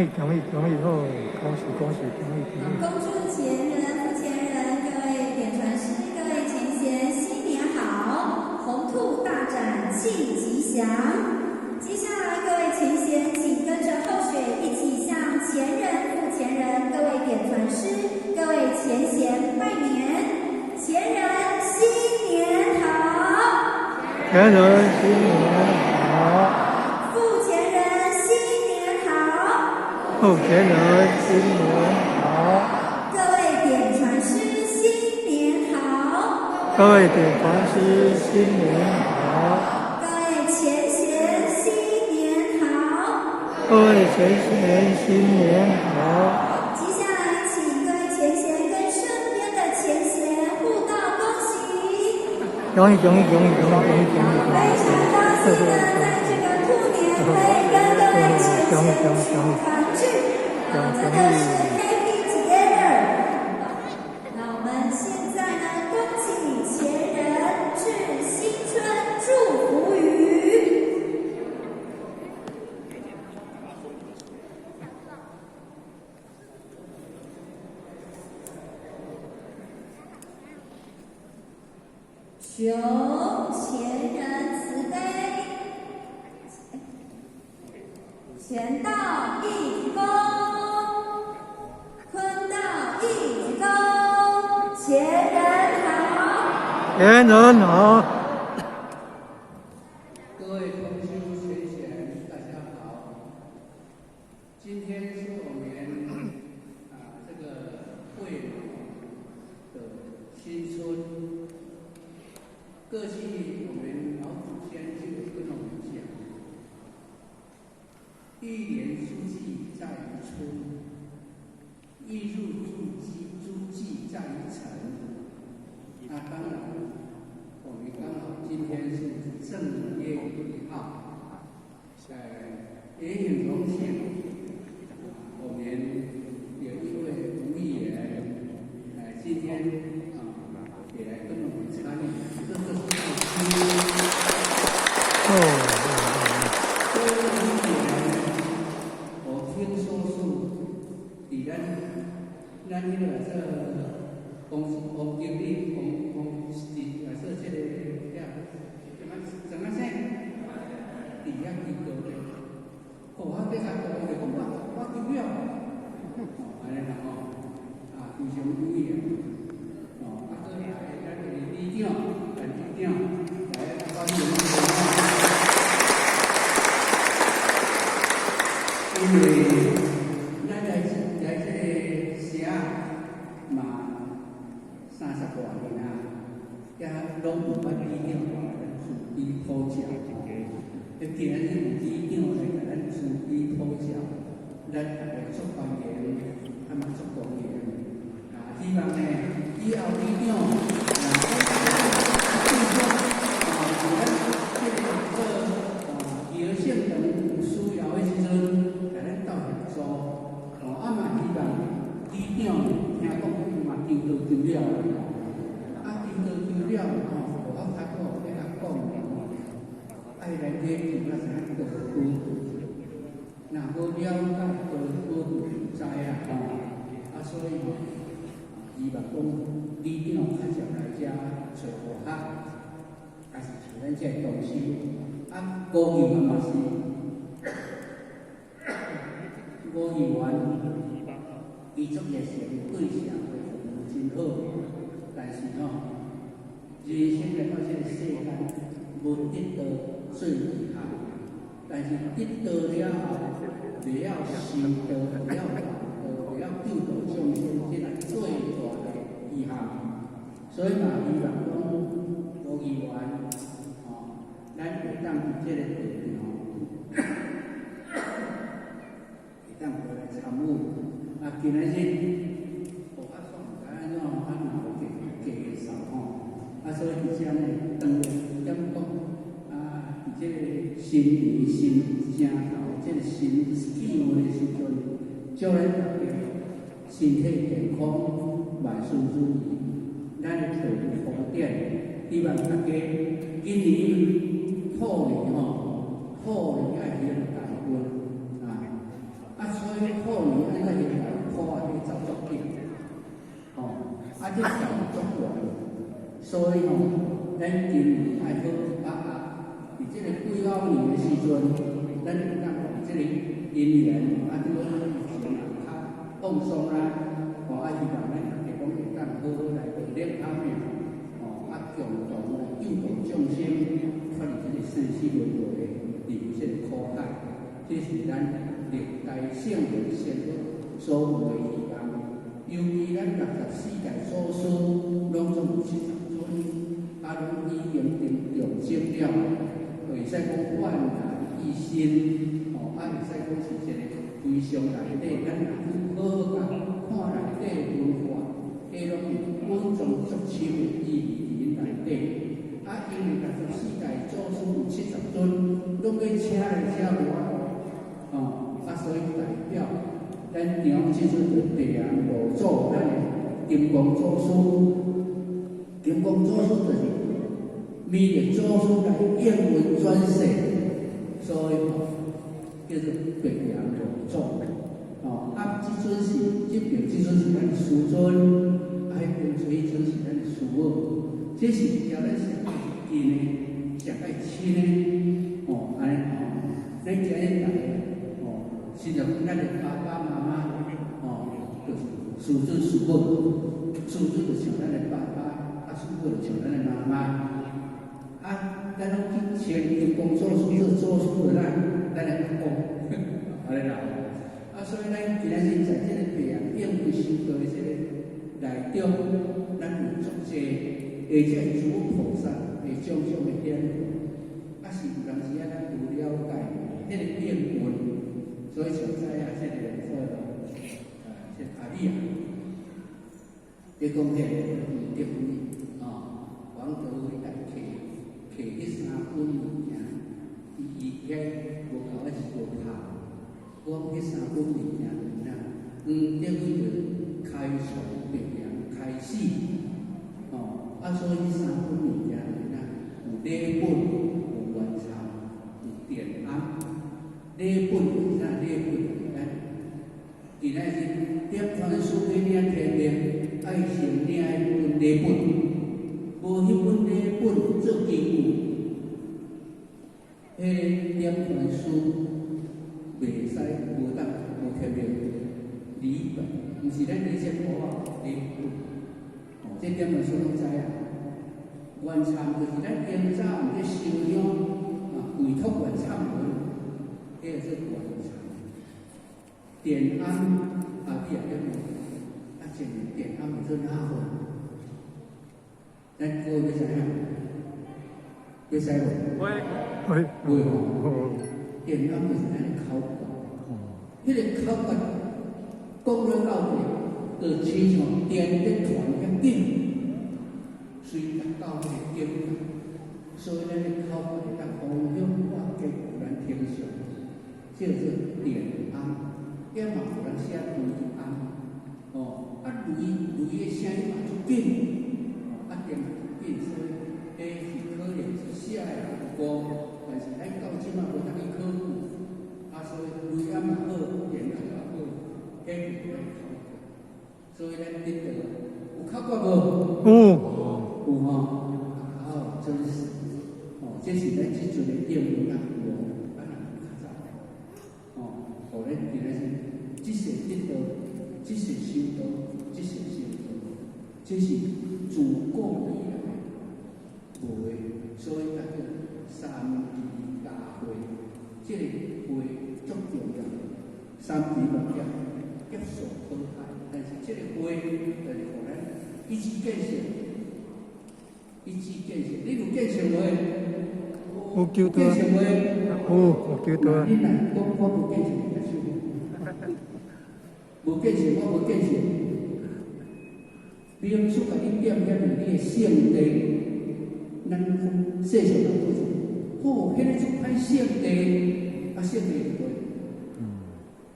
好，恭喜！恭祝前人、副前人、各位点传师、各位前贤，新年好，鸿兔大展庆吉祥。接下来，各位前贤，请跟着后水一起向前人、副前人、各位点传师、各位前贤拜年。前人新年好，前人新年好。副前人新年好，后前人新年好，各位点传师新年好，各位点传师新年好，各位前贤新年好，各位前贤新年好。接下来，请各位前贤跟身边的前贤互道恭喜。恭喜！非常高兴呢，在这个兔年可以跟各位前贤团聚，真的是 happy together。那我们现在呢，恭请前人致新春祝福语。求前人慈悲，前道一鞠躬，坤道一鞠躬，前人好。前人好。各位同修前贤，大家好。今天是我们这个未来的新春。过去我们老祖先就有跟我们讲，一年之计在于春，一日之计在于晨。那当然，我们刚好今天是正月1号，也很荣幸，我们有一位吴议员，今天也来跟我们参与。这个是我听说是咱迄个公经理公司说这个怎么说？底下机构的，我这下我就讲我丢了，安尼啦非常有意啊，个咱理事长。来欢迎因为咱来这个社嘛30多年也拢有捌理事长自己讨教，既然是有理事长来甲咱自己讨教，咱大家足欢迎，嘛足欢迎。希望呢以后理事长。叶姓等有需要的时阵，甲咱斗合作。嘛希望理长听讲嘛丢了，丢了，我较好要甲讲，爱来这就要啥个分，那无了解无知所以希望讲理长较少来遮找学校。还是像咱这东西，高语文嘛是，高语文，伊做热心对社会服务真好，但是人生来到这个世间，无得到最遗憾，但是得到了后，不要修道，不要办道，不要救度众生，这是最大的遗憾。所以嘛，希望讲高语文。咱会当伫这个地方，会当过来参与。今仔日我算唔知安怎，哪有介绍所以伫遮呢，当然点讲伫这个新年新正头，这个新气运的时阵，祝咱大家身体健康，万事如意。咱的退步福典，希望大家今年。兔年爱许大运所以后年那个也科啊，去走足紧，这条足远，所以咱今年爱好把握，伫这个几老年的时阵，咱会当伫这个姻缘这个情较放松啦，希望咱大家会当好好来锻炼下面，共同来救度众生，脱离这个生死轮回，离开这个苦海，这是咱历代圣人先祖所有的希望。尤其咱64代祖师，拢总有70尊，拢已经定重生了，会使讲焕然一新，会使讲是一个非常内底，咱若好甲看内底文化，迄拢是稳重足深的意义伫内底。因为64代祖师有70尊，拢要请来请无所以代表。咱娘即阵就地人无祖，咱的金光祖师，金光祖师就是弥勒祖师来应运转世，所以叫做地人无祖。即阵是即边，即阵是咱的师尊，边迄阵是咱的师母，这是交咱上近的、上爱亲的，安尼咱今日大家是着咱的爸爸妈妈，就是师尊师母，师尊就像咱的爸爸，师母就像咱的妈妈。咱拢去请金光祖师做祖师的咱的阿公，安尼啦。所以咱今日在这个地啊，应对修道的这个内中，咱有足济，而且诸菩萨会种种的典故，是有当时咱有了解这个变运，所以像知这个这阿里啊，你讲这个对不对？王德伟来摕迄3本物件，伊个无够是无拍。我迄3本物件对伊就开创别人开始，所以3本物件有礼本、有原参、有典安。礼本是啥？礼本现在是点传书给领天命，爱先领迄本礼本，无迄本礼本做基础，迄点传书袂使无当无天命礼本，毋是咱以前古啊礼本，这点传书拢知啊。原参就是咱今早毋咧修养委托原参文，迄个是原参。典安比也问，这典安是做哪份？咱各位要知影，要知无？会典安就是咱的考卷，迄个考卷讲了到底，就亲像电咧传遐紧，随达到迄个经，所以咱的考卷会当方向化给有人听上，这个是典安。也嘛有人写如意安，如意的声音嘛足紧，点足紧，所以是可能是写的有误，但是咱到即嘛无通去考古，所以如意安嘛好，典安嘛好，迄是咱考过，所以咱得到有考过无？有好，真是，这是咱即阵的应用啊。互咱今仔日即世得道，即世修道，即世修道，这是自古以来无的，所以叫做三奇大会。这个会足重要，三奇六业结束好歹，但是这个会就是互咱一起建设，一起建设。你有建设无？有求多，建设无？有求多。你若讲我无建设。无建设，我无建设。民俗甲你点你的圣地，咱世上人做啥？迄个做歹圣地，圣地就对，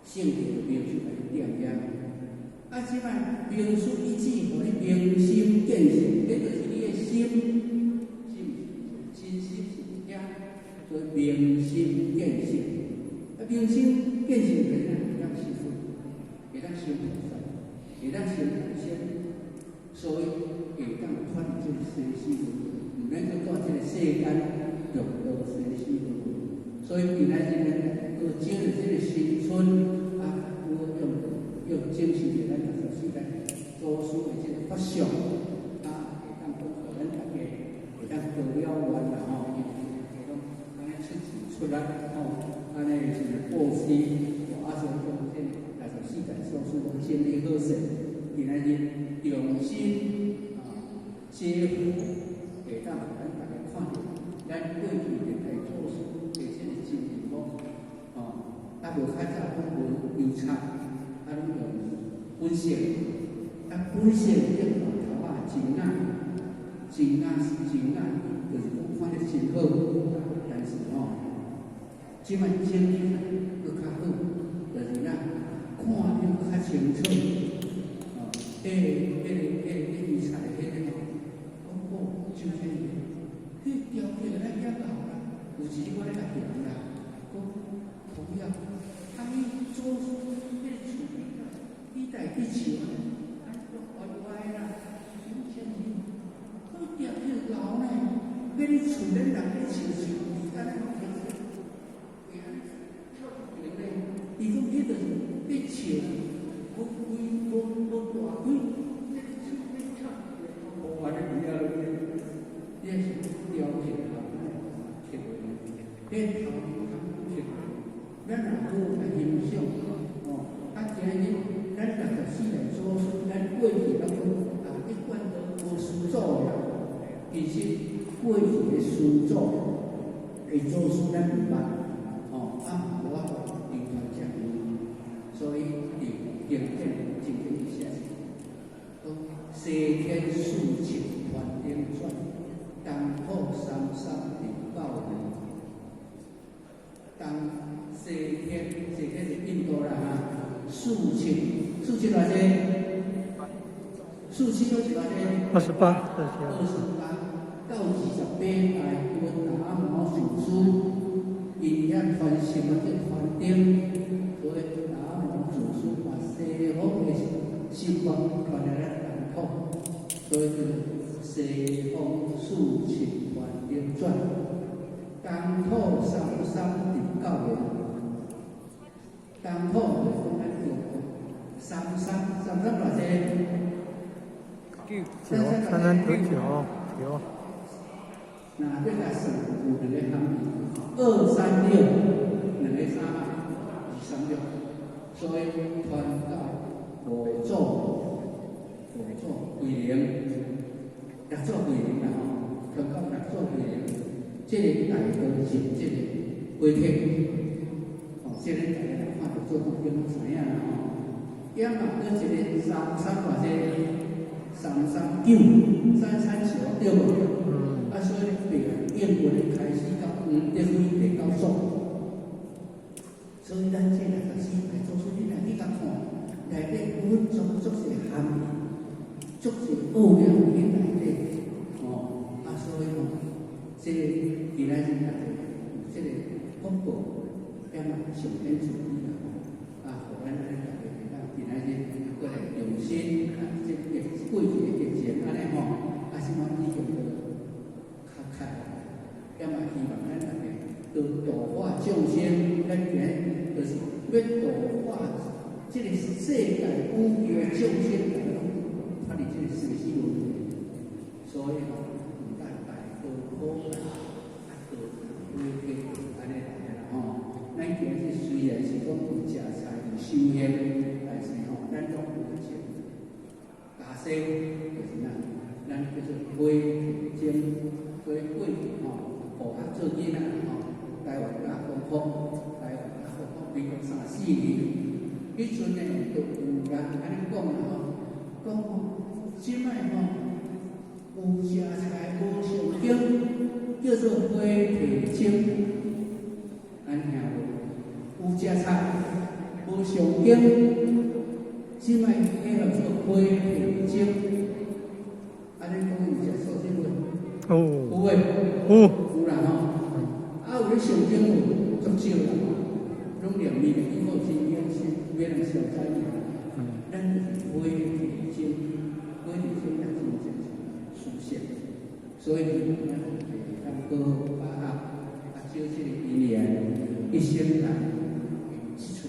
圣地就民俗甲你点即摆民俗一致，互你明心建设，迄就是你的心，心是遐，所以明心建设。明心建设就是当修复，会当修菩萨，会当修人仙，所以会当脱离这个生死轮回，唔免去到这个世间六道生死轮回。所以今仔日呢，都借着这个新春啊，我用精神给咱大家时间做出的这个法相啊，会当帮助咱大家，会当得了缘啦吼，会当安尼出钱出力吼，安尼是布施，啊，所以讲这大家世界所说的建立好势，今仔日用心啊，接福，会当让咱大家看到咱过去历代做事的这个经验咯，哦，啊，无较早讲无油菜，啊，拢用本色，啊，本色用头啊真仔，真仔是真仔，就是讲看得真好，但是吼，即摆经验佫较好，就是咱看得较清楚，哦，油菜哦，就这个。迄条件咱也搞啦，有时我咧甲讲啦，讲同样，啊你做出迄个处理啦，你代去笑，安怎歪啦，有钱人，好条件老呢，俾你厝咧人咧笑笑，安尼好条件，伊讲迄个咧笑，无大贵，这个厝咧唱，无话咧比较咧。这是了解他铁路，这头铁路，咱若好来欣赏哦。啊，今日咱64年所说，咱过去咱一贯都无师祖啦。其实过去的师祖会做出咱唔捌哦，啊，无法度流传下来，所以经典经典一下，西天素琴传顶传。东土33第9年，东西天是印度啦哈，数七多少钱？数七多少钱28，到28代温达摩祖师，因遐传承啊，这传顶，所以达摩祖师把西方的习惯传来咱东土，所以西方素琴传顶传，东土33第9年，东土就是咱中国33多少钱9，3399。那这个是有两个含义，236两个3嘛，236，所以传到五祖归零。六祖归零啦吼，传到六祖归零，这个大道是这个规体，哦，这个大家来看到做到叫做知影啦吼。要嘛搁一个33偌济，339对无？啊，所以英文的开始到黄德辉第9组，所以咱这个就是来做出你来你甲看，内底有足侪含义，足侪奥妙喺内底。哦，啊，所以讲，这今仔日啊，这个福报，要嘛上天注意啦，啊，互咱大家今仔日过来用心啊，这个过去的疫情安尼吼，啊，什么已经都较开，要嘛希望咱大家都度化众生，咱今日就是要度化这个世界有余的众生，脱离这个生死轮回。所以吼，唔但大道好啦，啊道规矩安尼来啦吼。咱今日虽然是讲有食菜有修行，但是吼，咱拢有钱。假设就是咱叫做回精回过去吼，学学做囡仔吼，台湾加功夫，台湾加功夫，民国34年，迄阵呢就有人安尼讲啦吼，讲即摆吼。有食菜无上经，叫做花皮精。安听无？有食菜无上经，即摆叫做花皮精。安尼讲有食素食无？有诶，有啦吼。啊，有咧上经有足少啦，拢念念以后真养生，别人小灾难，咱就是花提升，花提升咱真正是实现。所以咱通过把握，少这个因缘，一生来一出